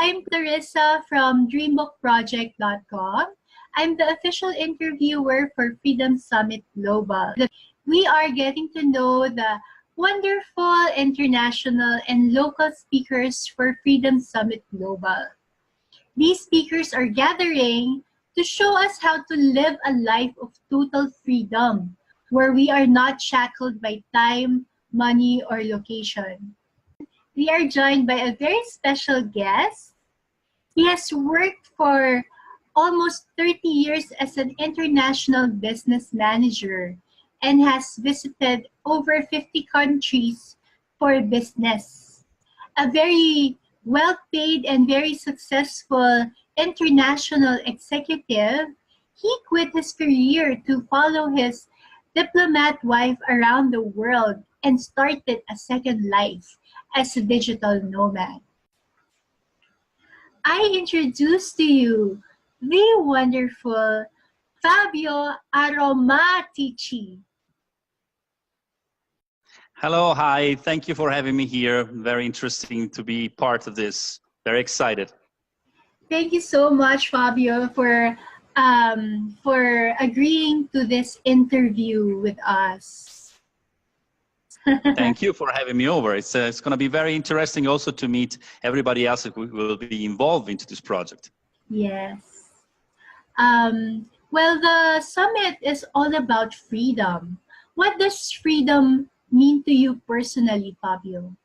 I'm Clarissa from dreambookproject.com. I'm the official interviewer for Freedom Summit Global. We are getting to know the wonderful international and local speakers for Freedom Summit Global. These speakers are gathering to show us how to live a life of total freedom, where we are not shackled by time, money, or location. We are joined by a very special guest. He has worked for almost 30 years as an international business manager and has visited over 50 countries for business. A very well-paid and very successful international executive, he quit his career to follow his diplomat wife around the world and started a second life as a digital nomad. I introduce to you the wonderful Fabio Aromatici. Hello, hi. Thank you for having me here. Very interesting to be part of this. Very excited. Thank you so much, Fabio, for agreeing to this interview with us. Thank you for having me over. It's going to be very interesting also to meet everybody else that will be involved into this project. Yes. Well, the summit is all about freedom. What does freedom mean to you personally, Fabio?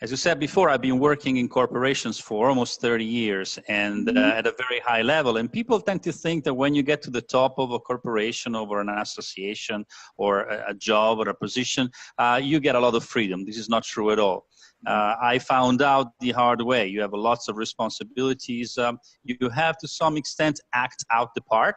As you said before, I've been working in corporations for almost 30 years and at a very high level. And people tend to think that when you get to the top of a corporation or an association or a job or a position, you get a lot of freedom. This is not true at all. I found out the hard way. You have lots of responsibilities. You have to some extent act out the part,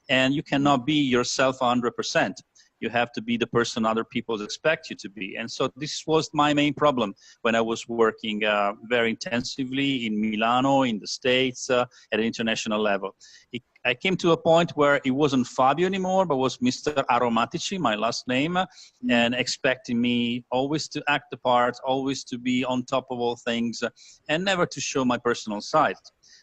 and you cannot be yourself 100%. You have to be the person other people expect you to be. And so this was my main problem when I was working very intensively in Milano, in the States, at an international level. I came to a point where it wasn't Fabio anymore, but was Mr. Aromatici, my last name, and expecting me always to act the part, always to be on top of all things, and never to show my personal side.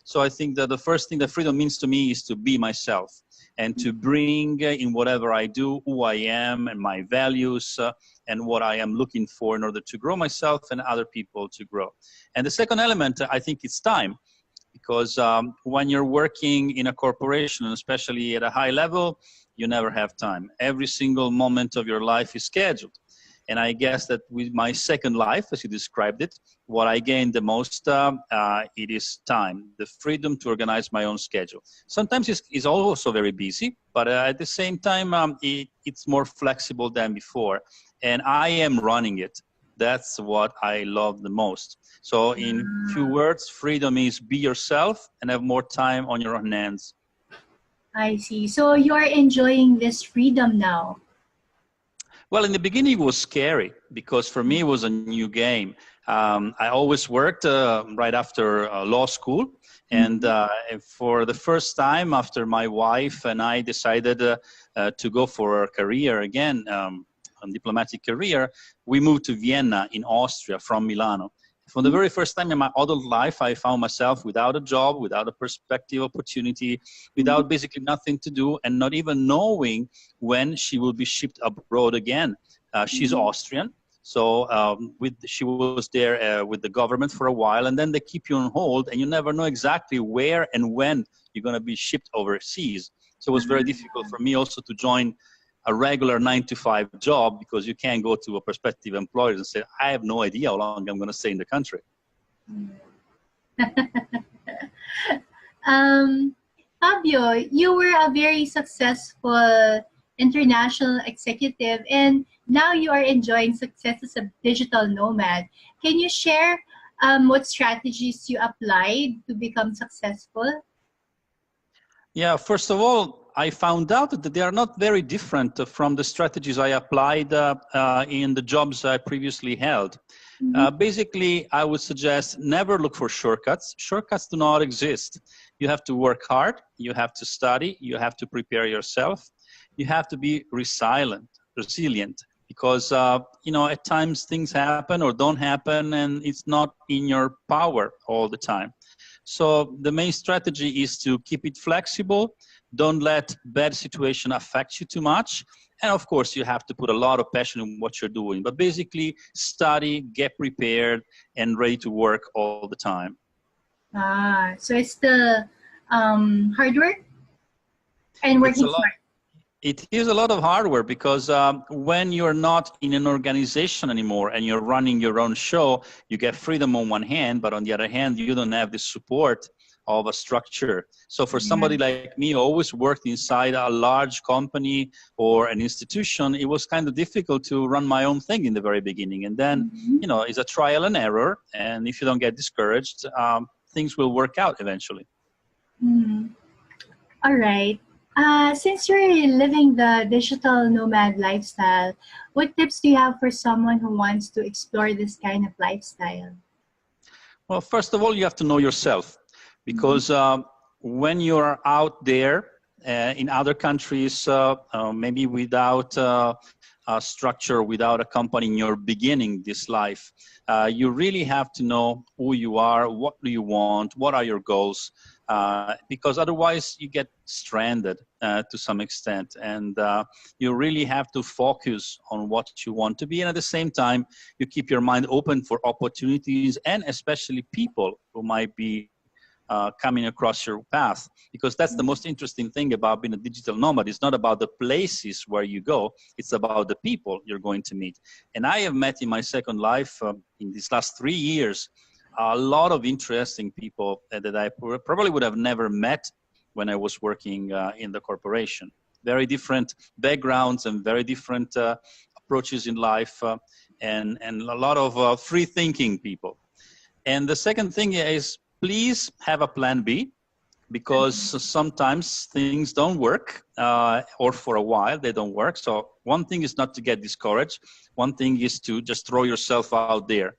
So I think that the first thing that freedom means to me is to be myself, and to bring in whatever I do, who I am and my values and what I am looking for in order to grow myself and other people to grow. And the second element, I think, is time. Because when you're working in a corporation, especially at a high level, you never have time. Every single moment of your life is scheduled. And I guess that with my second life, as you described it, what I gained the most, it is time, the freedom to organize my own schedule. Sometimes it's also very busy, but at the same time, it's more flexible than before. And I am running it. That's what I love the most. So in few words, freedom is be yourself and have more time on your own hands. I see. So you're enjoying this freedom now. Well, in the beginning, it was scary because for me, it was a new game. I always worked right after law school. And for the first time after my wife and I decided to go for a career again, a diplomatic career, we moved to Vienna in Austria from Milano. For the very first time in my adult life, I found myself without a job, without a perspective opportunity, without basically nothing to do, and not even knowing when she will be shipped abroad again. She's Austrian, so she was there with the government for a while, and then they keep you on hold, and you never know exactly where and when you're going to be shipped overseas. So it was very difficult for me also to join a regular 9-to-5 job because you can't go to a prospective employer and say, I have no idea how long I'm going to stay in the country. Fabio, you were a very successful international executive and now you are enjoying success as a digital nomad. Can you share what strategies you applied to become successful? Yeah, first of all, I found out that they are not very different from the strategies I applied in the jobs I previously held. Basically, I would suggest never look for shortcuts. Shortcuts do not exist. You have to work hard, you have to study, you have to prepare yourself, you have to be resilient. because, you know, at times things happen or don't happen, and it's not in your power all the time. So the main strategy is to keep it flexible. Don't let bad situation affect you too much. And of course, you have to put a lot of passion in what you're doing. But basically, study, get prepared, and ready to work all the time. Ah, so it's the hard work and It's a working lot. smart. It is a lot of hard work because when you're not in an organization anymore and you're running your own show, you get freedom on one hand, but on the other hand, you don't have the support of a structure. So for somebody like me who always worked inside a large company or an institution, it was kind of difficult to run my own thing in the very beginning. And then, you know, it's a trial and error. And if you don't get discouraged, things will work out eventually. All right. Since you're living the digital nomad lifestyle, what tips do you have for someone who wants to explore this kind of lifestyle? Well, first of all, you have to know yourself, because when you're out there in other countries, maybe without a structure, without a company, and you're beginning this life, you really have to know who you are, what do you want, what are your goals, because otherwise you get stranded to some extent, and you really have to focus on what you want to be, and at the same time you keep your mind open for opportunities and especially people who might be coming across your path, because that's the most interesting thing about being a digital nomad. It's not about the places where you go, it's about the people you're going to meet. And I have met in my second life in these last 3 years a lot of interesting people that I probably would have never met when I was working in the corporation. Very different backgrounds and very different approaches in life, and a lot of free thinking people. And the second thing is, please have a plan B, because sometimes things don't work, or for a while they don't work. So one thing is not to get discouraged. One thing is to just throw yourself out there.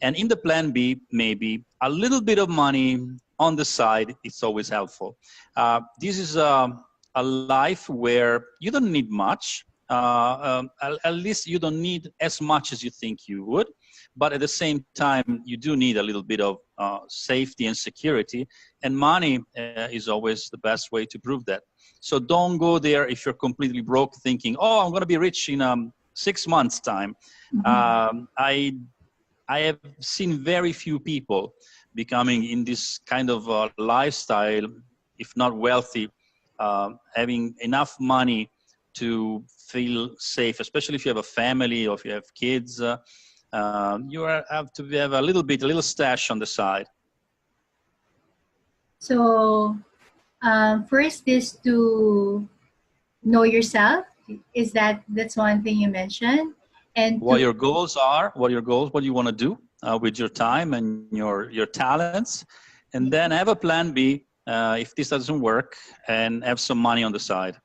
And in the plan B, maybe a little bit of money on the side, it's always helpful. This is a life where you don't need much. At least you don't need as much as you think you would. But at the same time, you do need a little bit of safety and security. And money is always the best way to prove that. So don't go there if you're completely broke thinking, oh, I'm going to be rich in 6 months' time. I have seen very few people becoming in this kind of lifestyle, if not wealthy, having enough money to feel safe, especially if you have a family or if you have kids. You have to have a little stash on the side. So first is to know yourself. That's one thing you mentioned. And what your goals are, what you want to do with your time and your talents, and then have a plan B if this doesn't work, and have some money on the side.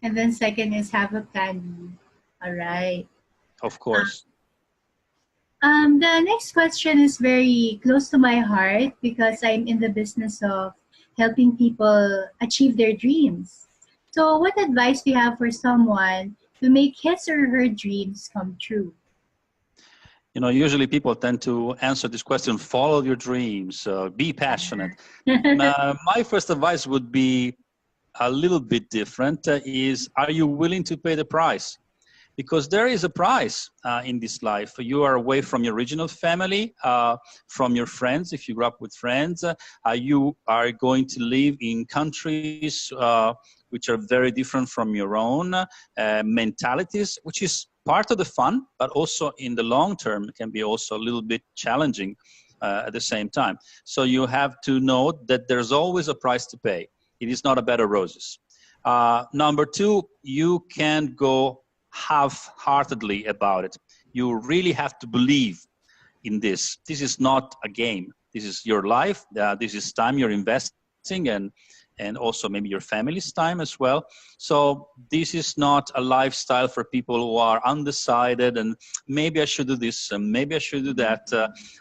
And then second is have a plan B. All right. Of course. The next question is very close to my heart because I'm in the business of helping people achieve their dreams. So what advice do you have for someone to make his or her dreams come true? You know, usually people tend to answer this question, follow your dreams, be passionate. My first advice would be a little bit different, is, are you willing to pay the price? Because there is a price in this life. You are away from your original family, from your friends, if you grew up with friends. You are going to live in countries which are very different from your own, mentalities, which is part of the fun, but also in the long term can be also a little bit challenging at the same time. So you have to know that there's always a price to pay. It is not a bed of roses. Number two, you can't go half-heartedly about it. You really have to believe in this. This is not a game. This is your life. This is time you're investing, and also maybe your family's time as well. So this is not a lifestyle for people who are undecided and maybe I should do this and maybe I should do that,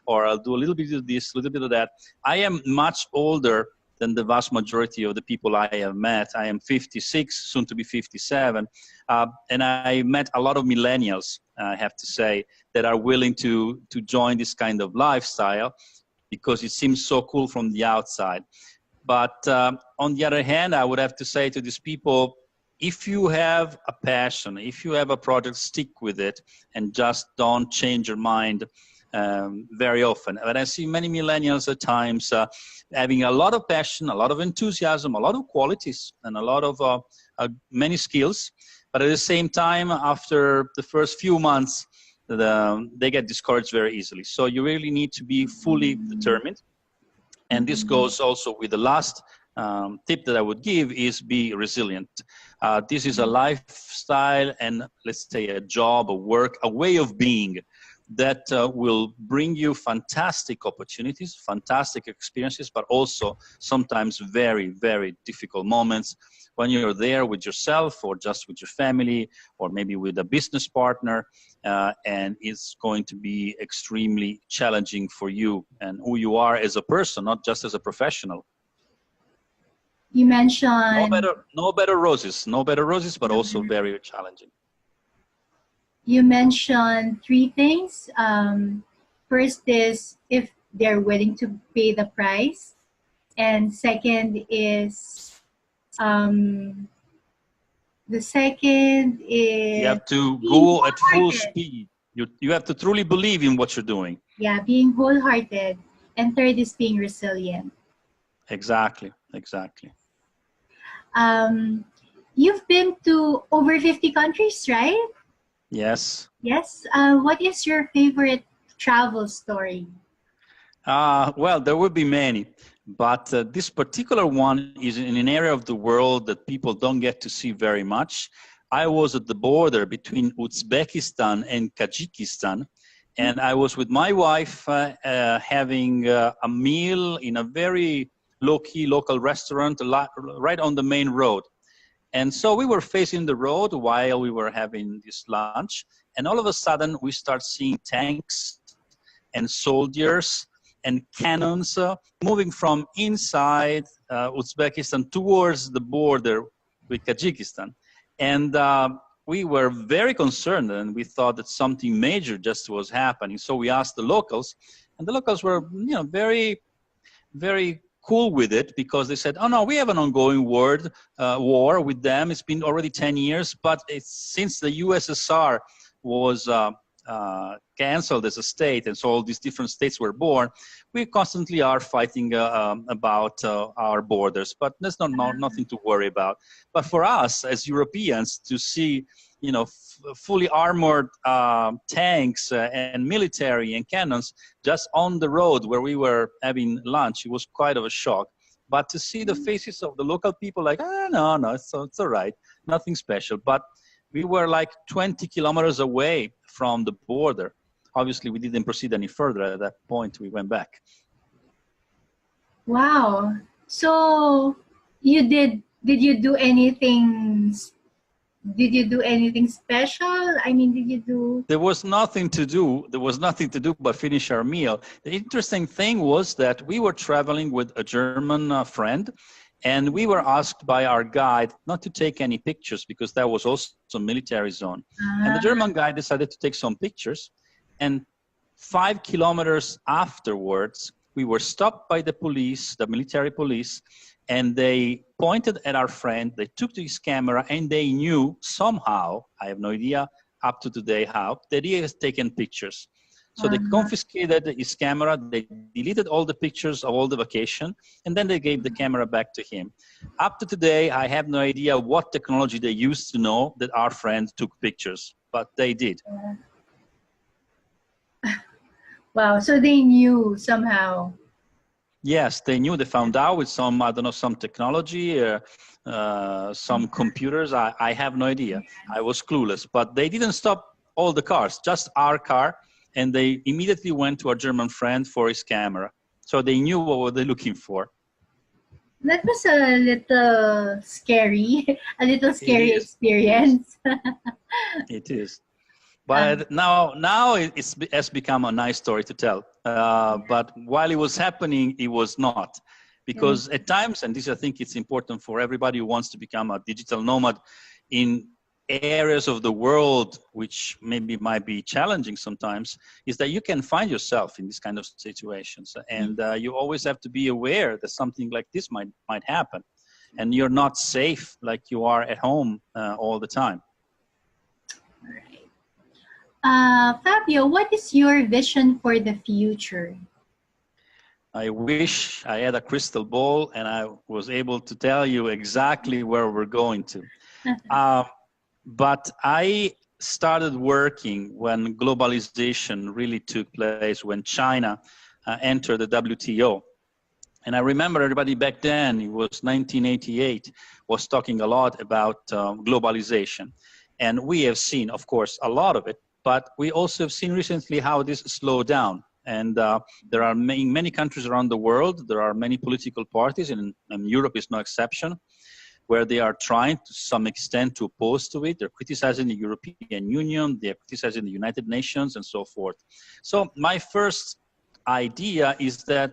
or I'll do a little bit of this, a little bit of that. I am much older than the vast majority of the people I have met. I am 56, soon to be 57, and I met a lot of millennials, I have to say, that are willing to join this kind of lifestyle because it seems so cool from the outside. But on the other hand, I would have to say to these people, if you have a passion, if you have a project, stick with it and just don't change your mind very often. And I see many millennials at times having a lot of passion, a lot of enthusiasm, a lot of qualities, and a lot of many skills. But at the same time, after the first few months, they get discouraged very easily. So you really need to be fully determined. And this goes also with the last tip that I would give is be resilient. This is a lifestyle and, let's say, a job, a work, a way of being that will bring you fantastic opportunities, fantastic experiences, but also sometimes very, very difficult moments when you're there with yourself or just with your family or maybe with a business partner, and it's going to be extremely challenging for you and who you are as a person, not just as a professional. You mentioned no better roses, but also very challenging. You mentioned three things. First is if they're willing to pay the price, and second is you have to go at full speed. You have to truly believe in what you're doing. Yeah, being wholehearted. And third is being resilient. Exactly. You've been to over 50 countries, right? Yes. Yes. What is your favorite travel story? Well, there would be many, but this particular one is in an area of the world that people don't get to see very much. I was at the border between Uzbekistan and Tajikistan, and I was with my wife having a meal in a very low-key local restaurant right on the main road. And so we were facing the road while we were having this lunch, and all of a sudden we start seeing tanks and soldiers and cannons moving from inside Uzbekistan towards the border with Tajikistan. And we were very concerned, and we thought that something major just was happening. So we asked the locals, and the locals were, very, very cool with it, because they said, oh no, we have an ongoing war with them. It's been already 10 years, but since the USSR was canceled as a state, and so all these different states were born, we constantly are fighting about our borders, but there's nothing to worry about. But for us as Europeans to see, fully armored tanks and military and cannons just on the road where we were having lunch, it was quite of a shock. But to see the faces of the local people like, no, it's all right, nothing special. But we were like 20 kilometers away from the border. Obviously, we didn't proceed any further. At that point, we went back. Wow. So did you do anything? Did you do anything special? I mean, did you do? There was nothing to do. There was nothing to do but finish our meal. The interesting thing was that we were traveling with a German friend, and we were asked by our guide not to take any pictures because that was also a military zone. And the German guide decided to take some pictures. And 5 kilometers afterwards, we were stopped by the police, the military police, and they pointed at our friend, they took his camera, and they knew somehow, I have no idea up to today how, that he has taken pictures. So they confiscated his camera, they deleted all the pictures of all the vacation, and then they gave the camera back to him. Up to today, I have no idea what technology they used to know that our friend took pictures, but they did. Wow, so they knew somehow. Yes, they knew. They found out with some, I don't know, some technology, some computers. I have no idea. I was clueless. But they didn't stop all the cars, just our car. And they immediately went to our German friend for his camera. So they knew what were they looking for. That was a little scary, a little scary experience. It is. But now it has become a nice story to tell. But while it was happening, it was not. Because at times, and this I think it's important for everybody who wants to become a digital nomad in areas of the world which maybe might be challenging sometimes, is that you can find yourself in these kind of situations, and you always have to be aware that something like this might happen, and you're not safe like you are at home all the time. Fabio, what is your vision for the future? I wish I had a crystal ball and I was able to tell you exactly where we're going to. But I started working when globalization really took place, when China entered the WTO. And I remember everybody back then, it was 1988, was talking a lot about globalization. And we have seen, of course, a lot of it, but we also have seen recently how this slowed down. And there are many countries around the world, there are many political parties, and Europe is no exception, where they are trying to some extent to oppose to it. They're criticizing the European Union, they're criticizing the United Nations, and so forth. So my first idea is that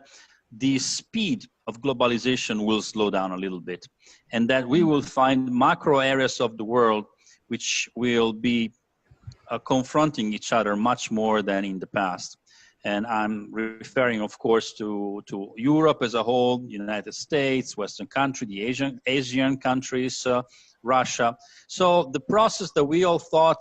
the speed of globalization will slow down a little bit, and that we will find macro areas of the world which will be confronting each other much more than in the past. And I'm referring, of course, to Europe as a whole, United States, Western country, the Asian countries, Russia. So the process that we all thought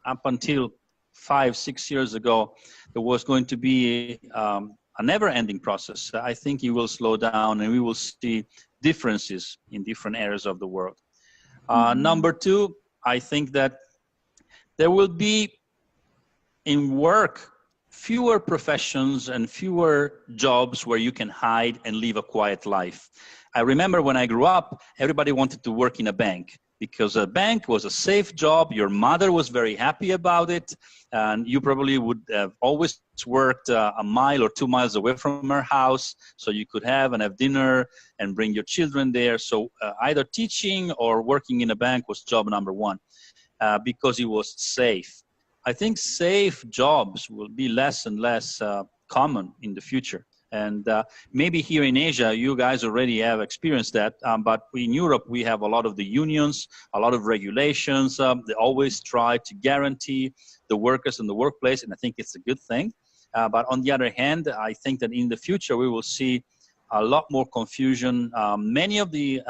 up until 5-6 years ago, there was going to be a never-ending process. I think it will slow down, and we will see differences in different areas of the world. Number two, I think that there will be in work fewer professions and fewer jobs where you can hide and live a quiet life. I remember when I grew up, everybody wanted to work in a bank because a bank was a safe job. Your mother was very happy about it, and you probably would have always worked a mile or 2 miles away from her house, so you could have dinner and bring your children there. So either teaching or working in a bank was job number one because it was safe. I think safe jobs will be less and less common in the future. And maybe here in Asia, you guys already have experienced that. But in Europe, we have a lot of the unions, a lot of regulations. They always try to guarantee the workers in the workplace, and I think it's a good thing. But on the other hand, I think that in the future, we will see a lot more confusion. Many of the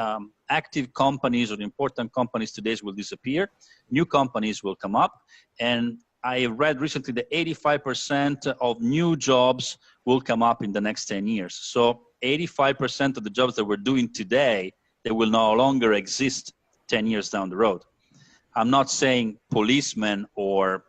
active companies or the important companies today will disappear. New companies will come up. And I read recently that 85% of new jobs will come up in the next 10 years. So 85% of the jobs that we're doing today, they will no longer exist 10 years down the road. I'm not saying policemen or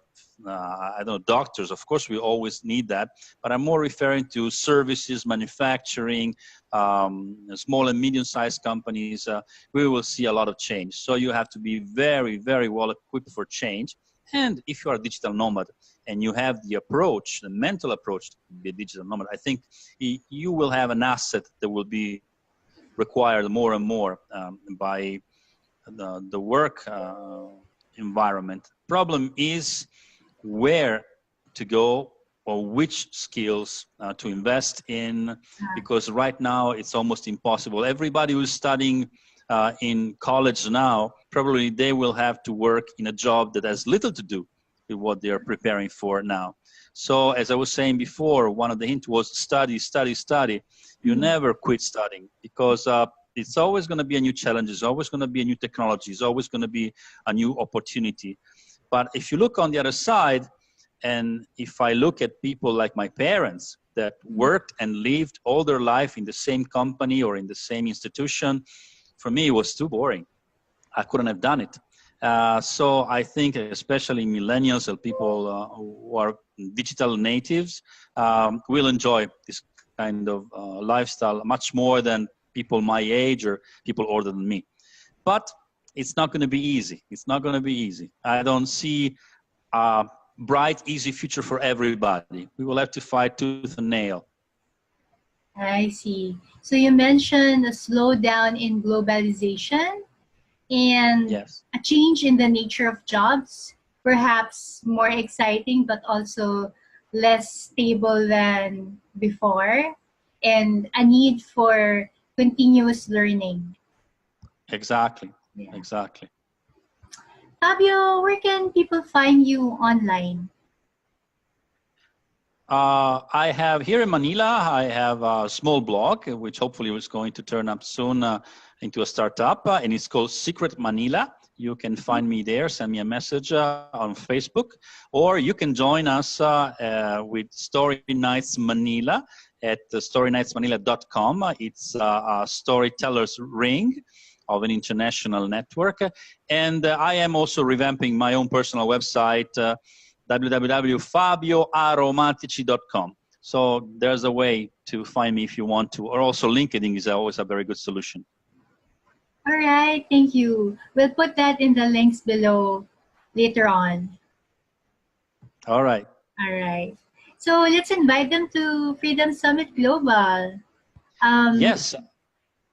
I don't know, doctors. Of course, we always need that, but I'm more referring to services, manufacturing, small and medium-sized companies. We will see a lot of change. So you have to be very, very well equipped for change. And if you are a digital nomad and you have the approach, the mental approach to be a digital nomad, I think you will have an asset that will be required more and more by the work environment. Problem is where to go or which skills to invest in, because right now it's almost impossible. Everybody who's studying in college now, probably they will have to work in a job that has little to do with what they're preparing for now. So as I was saying before, one of the hints was study, study, study. You never quit studying, because it's always going to be a new challenge. It's always going to be a new technology. It's always going to be a new opportunity. But if you look on the other side, and if I look at people like my parents that worked and lived all their life in the same company or in the same institution, for me, it was too boring. I couldn't have done it. So I think especially millennials and people who are digital natives will enjoy this kind of lifestyle much more than people my age or people older than me. But it's not going to be easy. It's not going to be easy. I don't see a bright, easy future for everybody. We will have to fight tooth and nail. I see. So you mentioned a slowdown in globalization and Yes. a change in the nature of jobs, perhaps more exciting but also less stable than before. and a need for continuous learning. Exactly. Yeah. Exactly. Fabio, where can people find you online? I have here in Manila, I have a small blog, which hopefully is going to turn up soon into a startup, and it's called Secret Manila. You can find me there, send me a message on Facebook, or you can join us with Story Nights Manila at storynightsmanila.com. It's a storyteller's ring of an international network. And I am also revamping my own personal website, www.fabioaromatici.com. So there's a way to find me if you want to, or also LinkedIn is always a very good solution. All right, thank you. We'll put that in the links below later on. All right. All right. So let's invite them to Freedom Summit Global. Yes.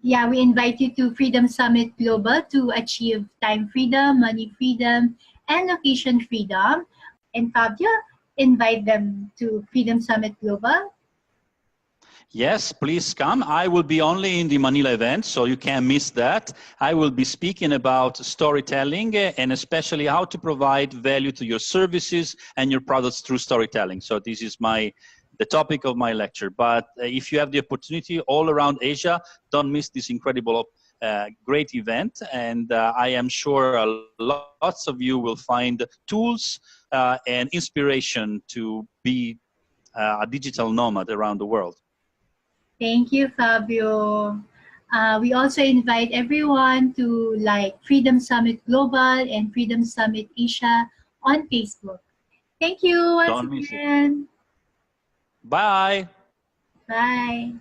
Yeah, we invite you to Freedom Summit Global to achieve time freedom, money freedom, and location freedom. And Fabio, invite them to Freedom Summit Global. Yes, please come. I will be only in the Manila event, so you can't miss that. I will be speaking about storytelling and especially how to provide value to your services and your products through storytelling. So this is the topic of my lecture. But if you have the opportunity all around Asia, don't miss this incredible, great event. And I am sure lots of you will find tools and inspiration to be a digital nomad around the world. Thank you, Fabio. We also invite everyone to like Freedom Summit Global and Freedom Summit Asia on Facebook. Thank you once Don't miss it. again. Bye. Bye.